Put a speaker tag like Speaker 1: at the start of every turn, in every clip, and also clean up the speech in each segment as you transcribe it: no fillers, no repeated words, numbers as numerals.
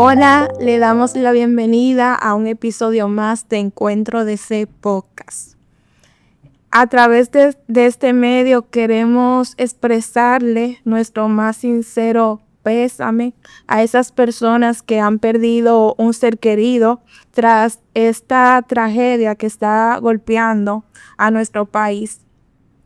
Speaker 1: Hola, le damos la bienvenida a un episodio más de Encuentro de C Podcast. A través de este medio queremos expresarle nuestro más sincero pésame a esas personas que han perdido un ser querido tras esta tragedia que está golpeando a nuestro país.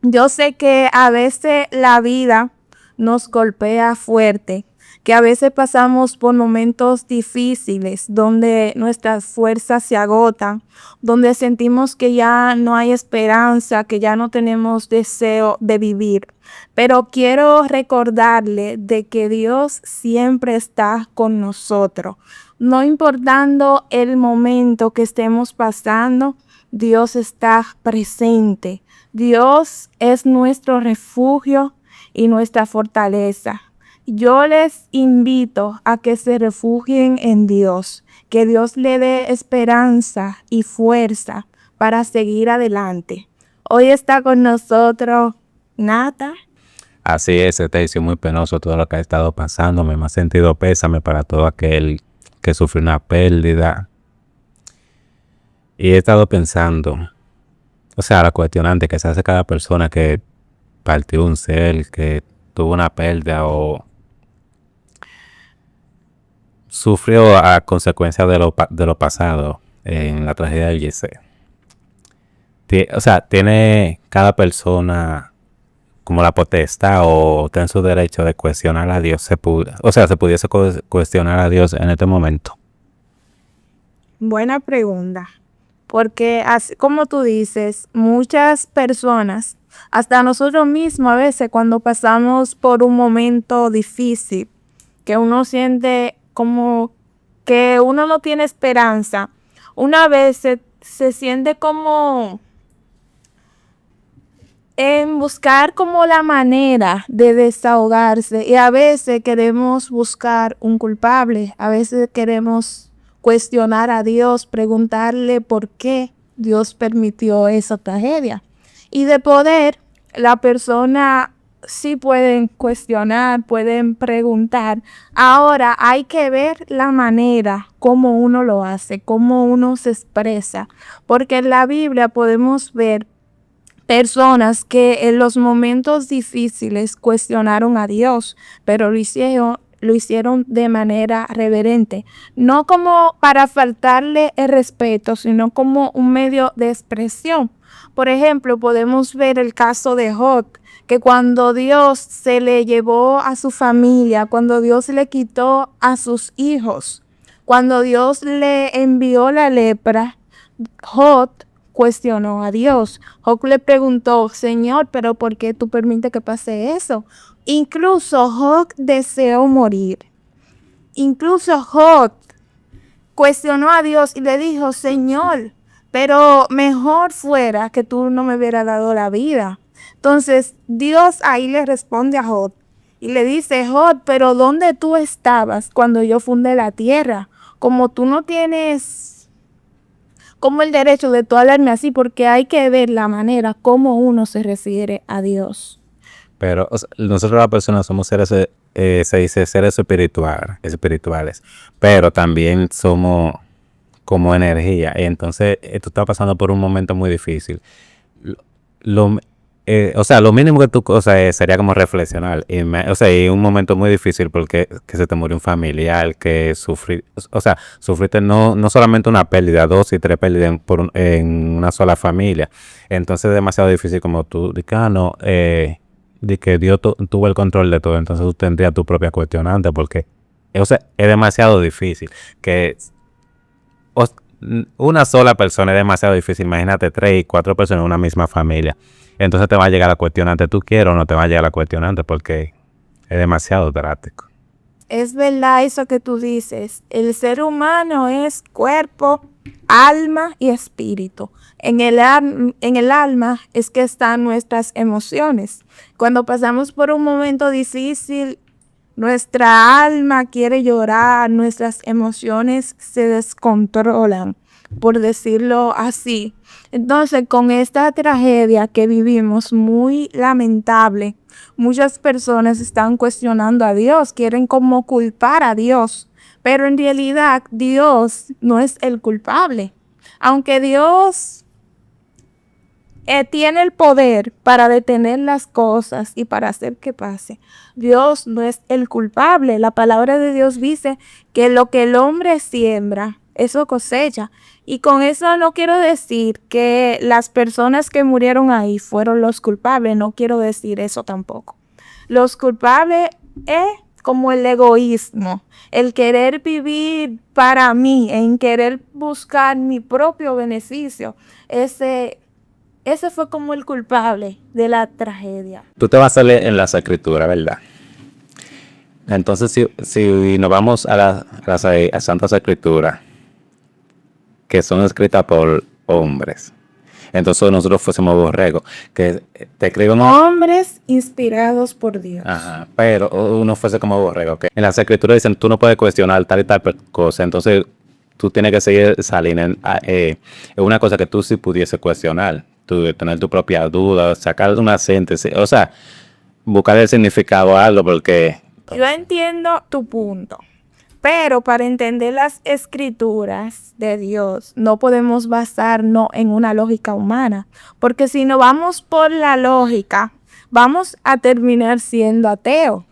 Speaker 1: Yo sé que a veces la vida nos golpea fuerte, que a veces pasamos por momentos difíciles donde nuestras fuerzas se agotan, donde sentimos que ya no hay esperanza, que ya no tenemos deseo de vivir. Pero quiero recordarle de que Dios siempre está con nosotros. No importando el momento que estemos pasando, Dios está presente. Dios es nuestro refugio y nuestra fortaleza. Yo les invito a que se refugien en Dios, que Dios le dé esperanza y fuerza para seguir adelante. Hoy está con nosotros Nata.
Speaker 2: Así es, Stacy, muy penoso todo lo que ha estado pasando. Me ha sentido pésame para todo aquel que sufrió una pérdida. Y he estado pensando, la cuestionante que se hace cada persona que partió un ser, que tuvo una pérdida o sufrió a consecuencia de lo pasado en la tragedia del Yese. Tiene cada persona como la potestad o tiene su derecho de cuestionar a Dios. Se pudiese cuestionar a Dios en este momento.
Speaker 1: Buena pregunta, porque así como tú dices, muchas personas, hasta nosotros mismos a veces cuando pasamos por un momento difícil, que uno siente como que uno no tiene esperanza, una vez se siente como en buscar como la manera de desahogarse, y a veces queremos buscar un culpable, a veces queremos cuestionar a Dios, preguntarle por qué Dios permitió esa tragedia. Y de poder, la persona sí pueden cuestionar, pueden preguntar. Ahora hay que ver la manera como uno lo hace, cómo uno se expresa, porque en la Biblia podemos ver personas que en los momentos difíciles cuestionaron a Dios, pero lo hicieron de manera reverente, no como para faltarle el respeto, sino como un medio de expresión. Por ejemplo, podemos ver el caso de Job, que cuando Dios se le llevó a su familia, cuando Dios le quitó a sus hijos, cuando Dios le envió la lepra, Job cuestionó a Dios. Job le preguntó, Señor, pero ¿por qué tú permites que pase eso? Incluso Job deseó morir. Incluso Job cuestionó a Dios y le dijo, Señor, pero mejor fuera que tú no me hubieras dado la vida. Entonces Dios ahí le responde a Job y le dice, Job, pero ¿dónde tú estabas cuando yo fundé la tierra? Como tú no tienes como el derecho de tú hablarme así, porque hay que ver la manera como uno se refiere a Dios.
Speaker 2: Pero nosotros las personas somos seres, se dice seres espirituales, pero también somos como energía. Y entonces tú estás pasando por un momento muy difícil. Lo mínimo que tú sería como reflexionar. Y un momento muy difícil porque que se te murió un familiar, que sufriste no solamente una pérdida, 2 y 3 pérdidas en una sola familia. Entonces es demasiado difícil como tú, de que Dios tuvo el control de todo. Entonces tú tendrías tu propia cuestionante porque es demasiado difícil que una sola persona es demasiado difícil. Imagínate 3 y 4 personas en una misma familia. Entonces te va a llegar la cuestionante. ¿Tú quieres o no te va a llegar la cuestionante? Porque es demasiado drástico.
Speaker 1: Es verdad eso que tú dices. El ser humano es cuerpo, alma y espíritu. En el alma es que están nuestras emociones. Cuando pasamos por un momento difícil, nuestra alma quiere llorar, nuestras emociones se descontrolan, por decirlo así. Entonces, con esta tragedia que vivimos, muy lamentable, muchas personas están cuestionando a Dios, quieren como culpar a Dios, Pero en realidad Dios no es el culpable. Aunque Dios tiene el poder para detener las cosas y para hacer que pase, Dios no es el culpable. La palabra de Dios dice que lo que el hombre siembra, eso cosecha. Y con eso no quiero decir que las personas que murieron ahí fueron los culpables. No quiero decir eso tampoco. Los culpables es como el egoísmo, el querer vivir para mí, en querer buscar mi propio beneficio. Ese fue como el culpable de la tragedia.
Speaker 2: Tú te vas a leer en las escrituras, ¿verdad? Entonces, si nos vamos a las Santas Escrituras, que son escritas por hombres, entonces nosotros fuésemos borregos, que te escriben
Speaker 1: hombres inspirados por Dios.
Speaker 2: Ajá, pero uno fuese como borrego, que en las escrituras dicen tú no puedes cuestionar tal y tal cosa, entonces tú tienes que seguir esa línea. Es una cosa que tú sí pudiese cuestionar, tú tener tu propia duda, sacar una síntesis, o sea, buscar el significado a algo, porque
Speaker 1: yo entiendo tu punto. Pero para entender las escrituras de Dios, no podemos basarnos en una lógica humana. Porque si no vamos por la lógica, vamos a terminar siendo ateos,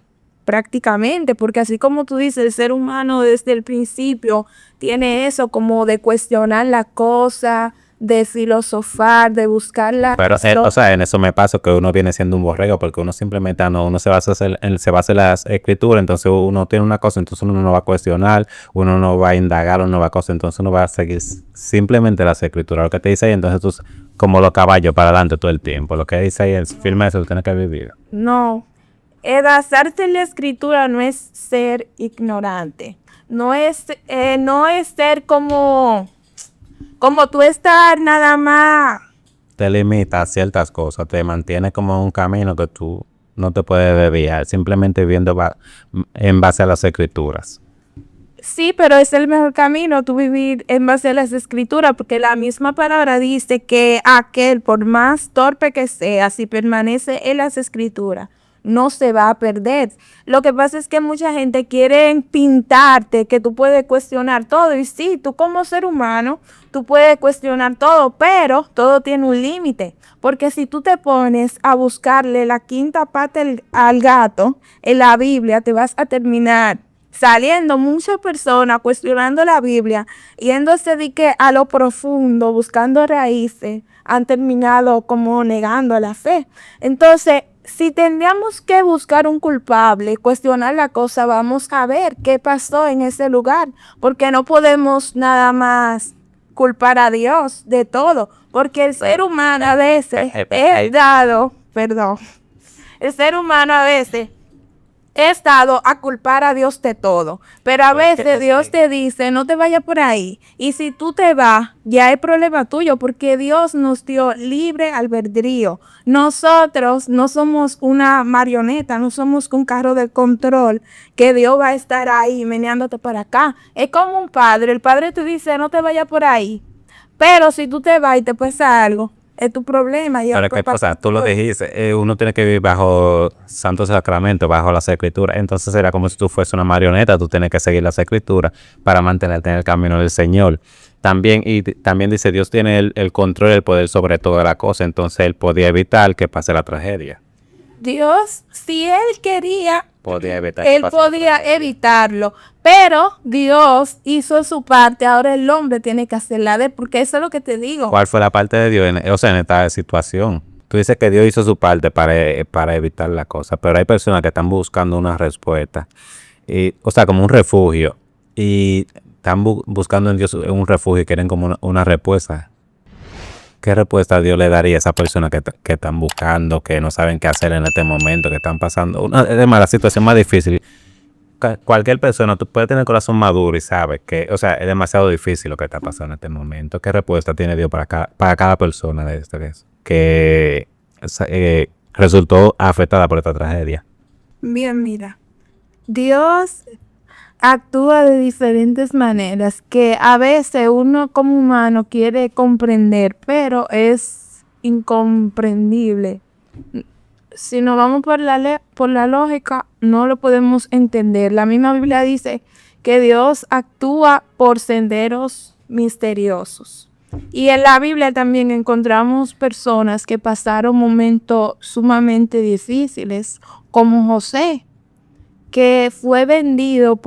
Speaker 1: prácticamente. Porque así como tú dices, el ser humano desde el principio tiene eso como de cuestionar la cosa, de filosofar, de buscar la...
Speaker 2: Pero, o sea, en eso me pasa que uno viene siendo un borrego, porque uno simplemente uno se basa en las escrituras, entonces uno tiene una cosa, entonces uno no va a cuestionar, uno no va a indagar, uno no va a cosa, entonces uno va a seguir simplemente las escrituras, lo que te dice ahí, entonces tú, como los caballos para adelante todo el tiempo, lo que dice ahí es firme, eso lo tienes que vivir.
Speaker 1: No, basarte en la escritura no es ser ignorante, no es ser como tú estar nada más.
Speaker 2: Te limita a ciertas cosas, te mantiene como en un camino que tú no te puedes desviar, simplemente viviendo en base a las escrituras.
Speaker 1: Sí, pero es el mejor camino tú vivir en base a las escrituras, porque la misma palabra dice que aquel, por más torpe que sea, si permanece en las escrituras, no se va a perder. Lo que pasa es que mucha gente quiere pintarte que tú puedes cuestionar todo. Y sí, tú como ser humano, tú puedes cuestionar todo, pero todo tiene un límite. Porque si tú te pones a buscarle la quinta pata al gato en la Biblia, te vas a terminar saliendo muchas personas cuestionando la Biblia, yéndose de que a lo profundo, buscando raíces, han terminado como negando la fe. Entonces, si tendríamos que buscar un culpable, cuestionar la cosa, vamos a ver qué pasó en ese lugar, porque no podemos nada más culpar a Dios de todo, porque el ser humano a veces el ser humano a veces es dado a culpar a Dios de todo, pero a veces Dios te dice, no te vayas por ahí, y si tú te vas, ya es problema tuyo, porque Dios nos dio libre albedrío. Nosotros no somos una marioneta, no somos un carro de control, que Dios va a estar ahí meneándote para acá. Es como un padre, el padre te dice, no te vayas por ahí, pero si tú te vas y te pasa algo, es tu problema.
Speaker 2: Ahora, ¿qué pasa? Tú lo dijiste, uno tiene que vivir bajo santo sacramento, bajo las escrituras. Entonces era como si tú fueses una marioneta, tú tienes que seguir las escrituras para mantenerte en el camino del Señor. También dice, Dios tiene el control, el poder sobre toda la cosa, entonces Él podía evitar que pase la tragedia.
Speaker 1: Dios, si Él quería,
Speaker 2: Él
Speaker 1: podía evitarlo, pero Dios hizo su parte, ahora el hombre tiene que hacerla de él, porque eso es lo que te digo.
Speaker 2: ¿Cuál fue la parte de Dios en esta situación? Tú dices que Dios hizo su parte para evitar la cosa, pero hay personas que están buscando una respuesta, o sea, como un refugio, y están buscando en Dios un refugio y quieren como una respuesta. ¿Qué respuesta Dios le daría a esa persona que están buscando, que no saben qué hacer en este momento, que están pasando la situación más difícil? Cualquier persona, tú puedes tener el corazón maduro y sabes que, o sea, es demasiado difícil lo que está pasando en este momento. ¿Qué respuesta tiene Dios para cada persona de eso que resultó afectada por esta tragedia?
Speaker 1: Bien, mira, Dios actúa de diferentes maneras que a veces uno como humano quiere comprender, pero es incomprendible. Si nos vamos por la lógica, no lo podemos entender. La misma Biblia dice que Dios actúa por senderos misteriosos. Y en la Biblia también encontramos personas que pasaron momentos sumamente difíciles, como José, que fue vendido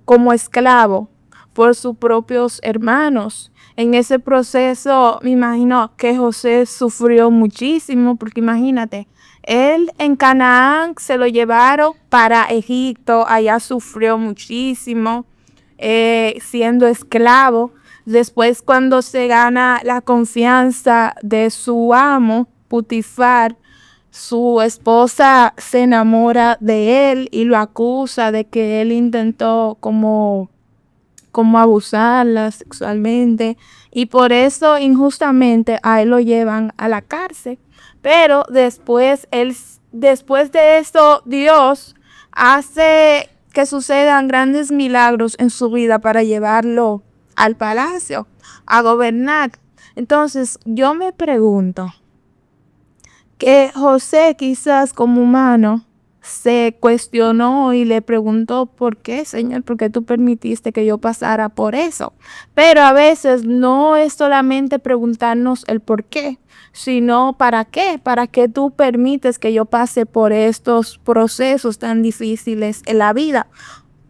Speaker 1: como esclavo por sus propios hermanos. En ese proceso, me imagino que José sufrió muchísimo, porque imagínate, él en Canaán se lo llevaron para Egipto, allá sufrió muchísimo, siendo esclavo. Después, cuando se gana la confianza de su amo, Putifar, su esposa se enamora de él y lo acusa de que él intentó como abusarla sexualmente, y por eso injustamente a él lo llevan a la cárcel. Pero después de esto, Dios hace que sucedan grandes milagros en su vida para llevarlo al palacio, a gobernar. Entonces, yo me pregunto que José, quizás como humano, se cuestionó y le preguntó: ¿por qué, Señor? ¿Por qué tú permitiste que yo pasara por eso? Pero a veces no es solamente preguntarnos el por qué, sino para qué. ¿Para qué tú permites que yo pase por estos procesos tan difíciles en la vida?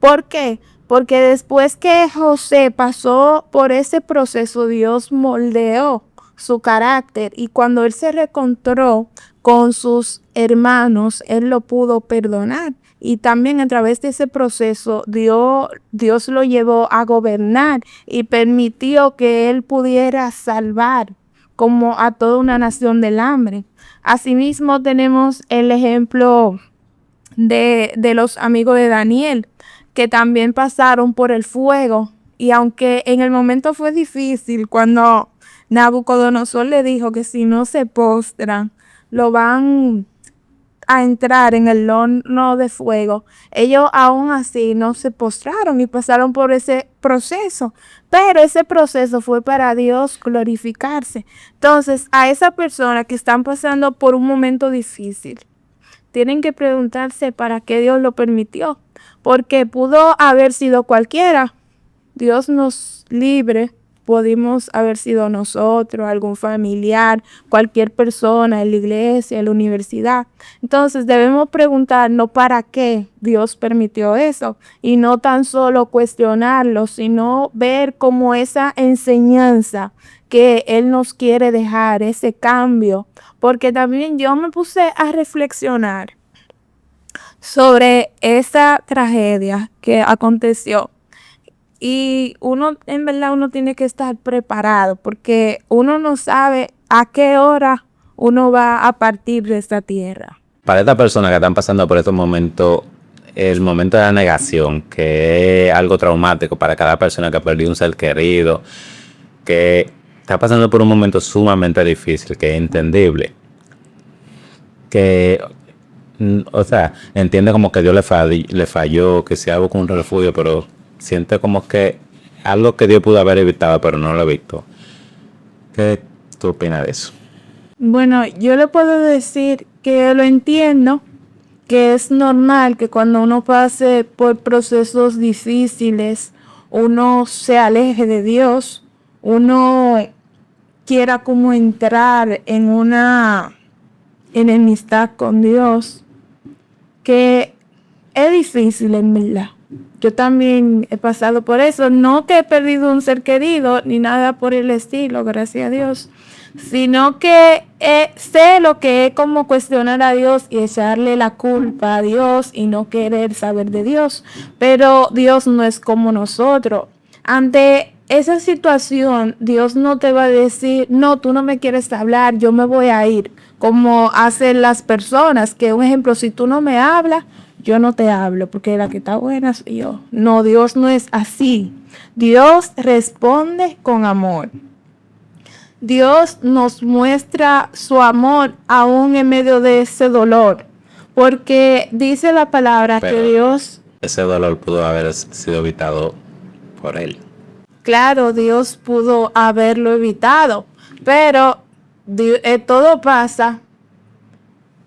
Speaker 1: ¿Por qué? Porque después que José pasó por ese proceso, Dios moldeó su carácter, y cuando él se reencontró con sus hermanos, él lo pudo perdonar. Y también a través de ese proceso, Dios lo llevó a gobernar y permitió que él pudiera salvar como a toda una nación del hambre. Asimismo, tenemos el ejemplo de los amigos de Daniel, que también pasaron por el fuego. Y aunque en el momento fue difícil, cuando Nabucodonosor le dijo que si no se postran, lo van a entrar en el horno de fuego, ellos aún así no se postraron y pasaron por ese proceso. Pero ese proceso fue para Dios glorificarse. Entonces, a esa persona que están pasando por un momento difícil, tienen que preguntarse para qué Dios lo permitió. Porque pudo haber sido cualquiera. Dios nos libre. Pudimos haber sido nosotros, algún familiar, cualquier persona en la iglesia, en la universidad. Entonces debemos preguntarnos para qué Dios permitió eso. Y no tan solo cuestionarlo, sino ver como esa enseñanza que Él nos quiere dejar, ese cambio. Porque también yo me puse a reflexionar sobre esa tragedia que aconteció. Y en verdad uno tiene que estar preparado, porque uno no sabe a qué hora uno va a partir de esta tierra.
Speaker 2: Para estas personas que están pasando por estos momentos, el momento de la negación, que es algo traumático para cada persona que ha perdido un ser querido, que está pasando por un momento sumamente difícil, que es entendible, que, o sea, entiende como que Dios le falló, que sea busca un refugio, pero siente como que algo que Dios pudo haber evitado, pero no lo evitó. ¿Qué tú opinas de eso?
Speaker 1: Bueno, yo le puedo decir que lo entiendo, que es normal que cuando uno pase por procesos difíciles, uno se aleje de Dios, uno quiera como entrar en una enemistad con Dios, que es difícil en verdad. Yo también he pasado por eso, no que he perdido un ser querido ni nada por el estilo, gracias a Dios, sino que sé lo que es como cuestionar a Dios y echarle la culpa a Dios y no querer saber de Dios. Pero Dios no es como nosotros. Ante esa situación, Dios no te va a decir: no, tú no me quieres hablar, yo me voy a ir, como hacen las personas, que un ejemplo, si tú no me hablas, yo no te hablo, porque la que está buena soy yo. No, Dios no es así. Dios responde con amor. Dios nos muestra su amor aún en medio de ese dolor, porque dice la palabra
Speaker 2: Pero
Speaker 1: que Dios...
Speaker 2: ese dolor pudo haber sido evitado por Él.
Speaker 1: Claro, Dios pudo haberlo evitado, pero todo pasa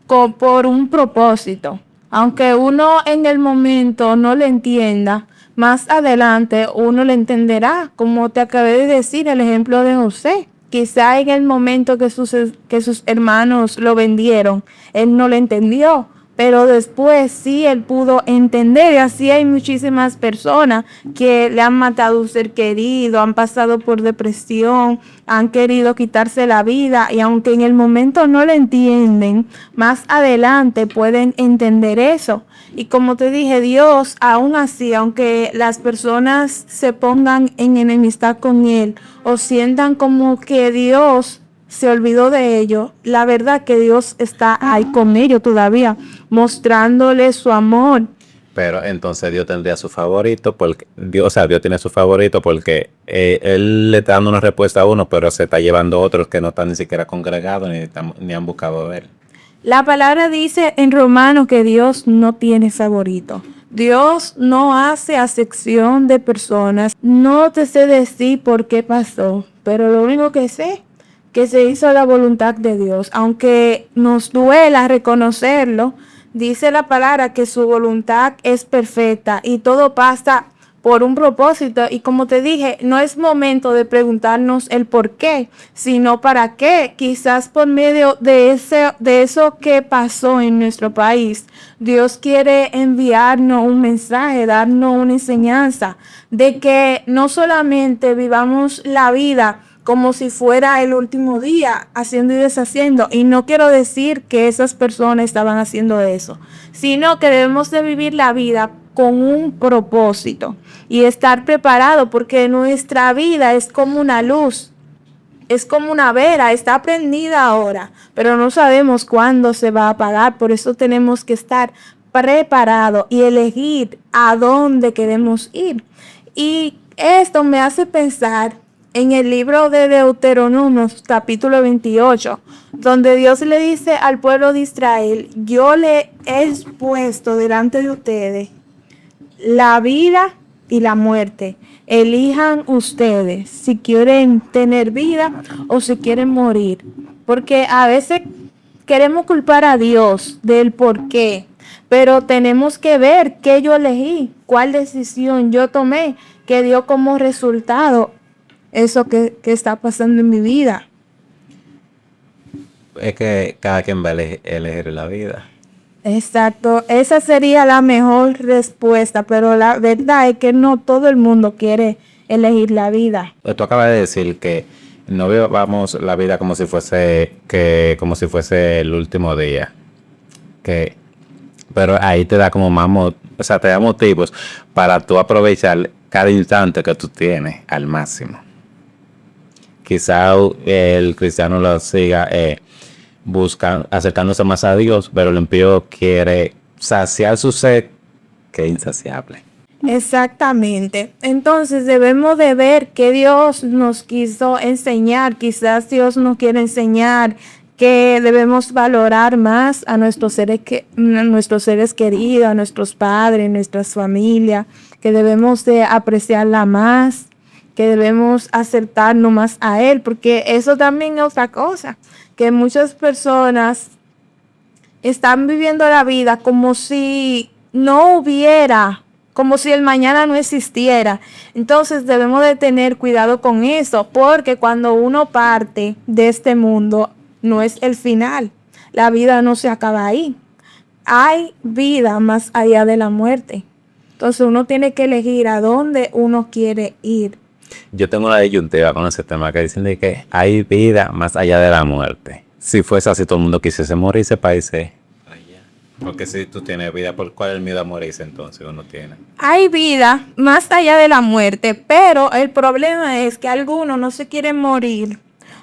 Speaker 1: por un propósito. Aunque uno en el momento no le entienda, más adelante uno le entenderá, como te acabé de decir, el ejemplo de José. Quizá en el momento que sus hermanos lo vendieron, él no lo entendió, pero después sí él pudo entender. Y así hay muchísimas personas que le han matado a un ser querido, han pasado por depresión, han querido quitarse la vida, y aunque en el momento no lo entienden, más adelante pueden entender eso. Y como te dije, Dios, aún así, aunque las personas se pongan en enemistad con Él o sientan como que Dios se olvidó de ellos, la verdad que Dios está ahí con ellos todavía, mostrándole su amor.
Speaker 2: Pero entonces Dios tendría su favorito, porque Dios, o sea, Dios tiene su favorito porque Él le está dando una respuesta a uno, pero se está llevando a otros que no están ni siquiera congregados ni han buscado a Él.
Speaker 1: La palabra dice en Romanos que Dios no tiene favorito. Dios no hace acepción de personas. No te sé decir por qué pasó, pero lo único que sé que se hizo la voluntad de Dios. Aunque nos duela reconocerlo, dice la palabra que su voluntad es perfecta y todo pasa por un propósito. Y como te dije, no es momento de preguntarnos el por qué, sino para qué. Quizás por medio de eso que pasó en nuestro país, Dios quiere enviarnos un mensaje, darnos una enseñanza de que no solamente vivamos la vida como si fuera el último día, haciendo y deshaciendo. Y no quiero decir que esas personas estaban haciendo eso, sino que debemos de vivir la vida con un propósito y estar preparado, porque nuestra vida es como una luz, es como una vela, está prendida ahora, pero no sabemos cuándo se va a apagar. Por eso tenemos que estar preparados y elegir a dónde queremos ir. Y esto me hace pensar en el libro de Deuteronomio, capítulo 28, donde Dios le dice al pueblo de Israel: yo le he puesto delante de ustedes la vida y la muerte. Elijan ustedes si quieren tener vida o si quieren morir. Porque a veces queremos culpar a Dios del por qué, pero tenemos que ver qué yo elegí, cuál decisión yo tomé, que dio como resultado eso que está pasando en mi vida.
Speaker 2: Es que cada quien va a elegir la vida.
Speaker 1: Exacto, esa sería la mejor respuesta, pero la verdad es que no todo el mundo quiere elegir la vida.
Speaker 2: Tú acabas de decir que no vivamos la vida como si fuese el último día. Pero ahí te da como te da motivos para tú aprovechar cada instante que tú tienes al máximo. Quizá el cristiano lo siga acercándose más a Dios, pero el impío quiere saciar su sed, que es insaciable.
Speaker 1: Exactamente. Entonces debemos de ver qué Dios nos quiso enseñar. Quizás Dios nos quiere enseñar que debemos valorar más a nuestros seres queridos, a nuestros padres, nuestras familias, que debemos de apreciarla más, que debemos acercarnos más a Él, porque eso también es otra cosa, que muchas personas están viviendo la vida como si no hubiera, como si el mañana no existiera. Entonces debemos de tener cuidado con eso, porque cuando uno parte de este mundo, no es el final. La vida no se acaba ahí. Hay vida más allá de la muerte. Entonces uno tiene que elegir a dónde uno quiere ir.
Speaker 2: Yo tengo una disyuntiva con ese tema que dicen de que hay vida más allá de la muerte. Si fuese así, todo el mundo quisiese morirse para irse allá. Porque si tú tienes vida, ¿por cuál es el miedo a morirse entonces uno tiene?
Speaker 1: Hay vida más allá de la muerte, pero el problema es que algunos no se quieren morir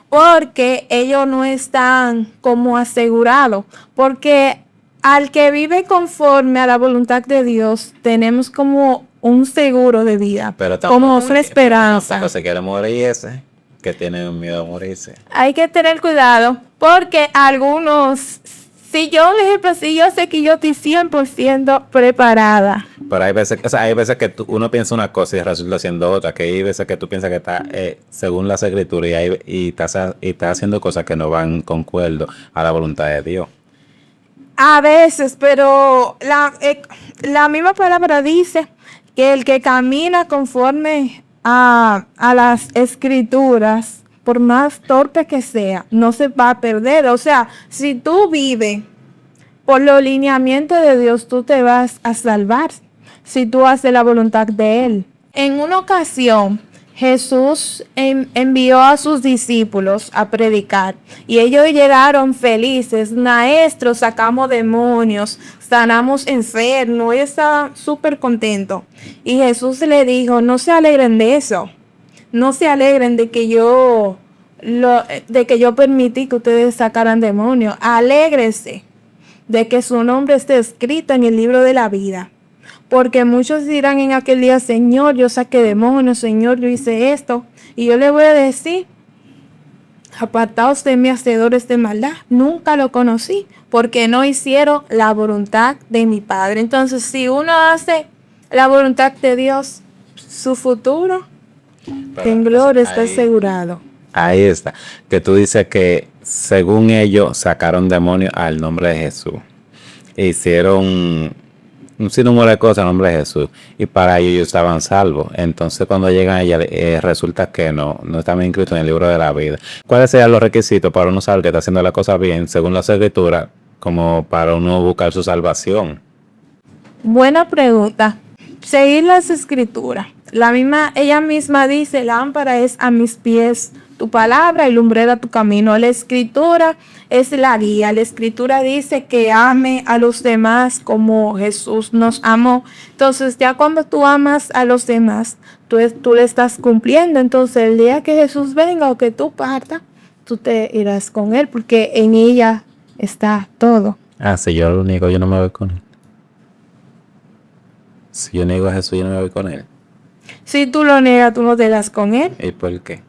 Speaker 1: porque ellos no están como asegurados. Porque al que vive conforme a la voluntad de Dios, tenemos como un seguro de vida,
Speaker 2: Pero
Speaker 1: como una esperanza.
Speaker 2: Tampoco se quiere morir ese, que tiene miedo a morirse.
Speaker 1: Hay que tener cuidado porque algunos, si yo sé que yo estoy 100% preparada.
Speaker 2: Pero hay veces que uno piensa una cosa y resulta siendo otra, que hay veces que tú piensas que está según las escrituras y estás haciendo cosas que no van concuerdo a la voluntad de Dios.
Speaker 1: A veces, pero la misma palabra dice que el que camina conforme a las escrituras, por más torpe que sea, no se va a perder. O sea, si tú vives por los lineamientos de Dios, tú te vas a salvar si tú haces la voluntad de Él. En una ocasión, Jesús envió a sus discípulos a predicar y ellos llegaron felices. Maestro, sacamos demonios, sanamos enfermos, y estaban súper contentos. Y Jesús le dijo, no se alegren de eso, no se alegren de que yo permití que ustedes sacaran demonios. Alégrense de que su nombre esté escrito en el libro de la vida. Porque muchos dirán en aquel día, Señor, yo saqué demonios, Señor, yo hice esto. Y yo le voy a decir, apartaos de mí, hacedores de maldad. Nunca lo conocí, porque no hicieron la voluntad de mi Padre. Entonces, si uno hace la voluntad de Dios, su futuro en gloria está asegurado.
Speaker 2: Ahí está. Que tú dices que según ellos sacaron demonios al nombre de Jesús. Hicieron un sinnúmero de cosas en nombre de Jesús. Y para ellos estaban salvos. Entonces cuando llegan a ella, resulta que no estaban inscritos en el libro de la vida. ¿Cuáles serían los requisitos para uno saber que está haciendo la cosa bien, según las escrituras, como para uno buscar su salvación?
Speaker 1: Buena pregunta. Seguir las escrituras. Ella misma dice, lámpara es a mis pies tu palabra y lumbrera tu camino. La escritura es la guía. La escritura dice que ame a los demás como Jesús nos amó. Entonces ya cuando tú amas a los demás, tú le estás cumpliendo. Entonces el día que Jesús venga o que tú partas, tú te irás con Él, porque en ella está todo.
Speaker 2: Si yo lo niego, yo no me voy con Él. Si yo niego a Jesús, yo no me voy con Él.
Speaker 1: Si tú lo niegas, tú no te das con Él.
Speaker 2: ¿Y por qué?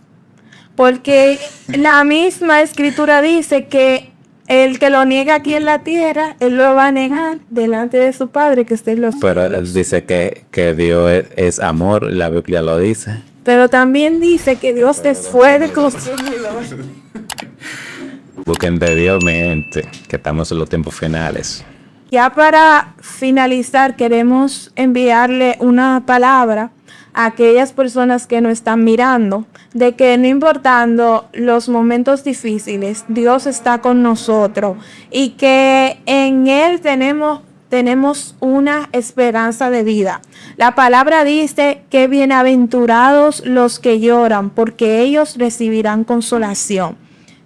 Speaker 1: Porque la misma escritura dice que el que lo niega aquí en la tierra, él lo va a negar delante de su Padre que está en los cielos.
Speaker 2: Pero él dice que Dios es amor, la Biblia lo dice.
Speaker 1: Pero también dice que Dios es fuerte consumidor.
Speaker 2: Busquen de Dios, mi gente, que estamos en los tiempos finales.
Speaker 1: Ya para finalizar, queremos enviarle una palabra a aquellas personas que nos están mirando, de que no importando los momentos difíciles, Dios está con nosotros y que en Él tenemos una esperanza de vida. La palabra dice que bienaventurados los que lloran, porque ellos recibirán consolación.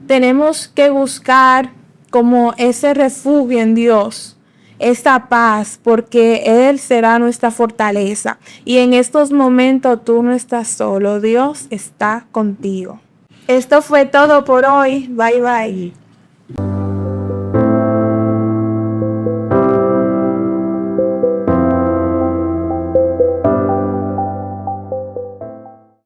Speaker 1: Tenemos que buscar como ese refugio en Dios, esta paz, porque Él será nuestra fortaleza. Y en estos momentos tú no estás solo, Dios está contigo. Esto fue todo por hoy. Bye bye.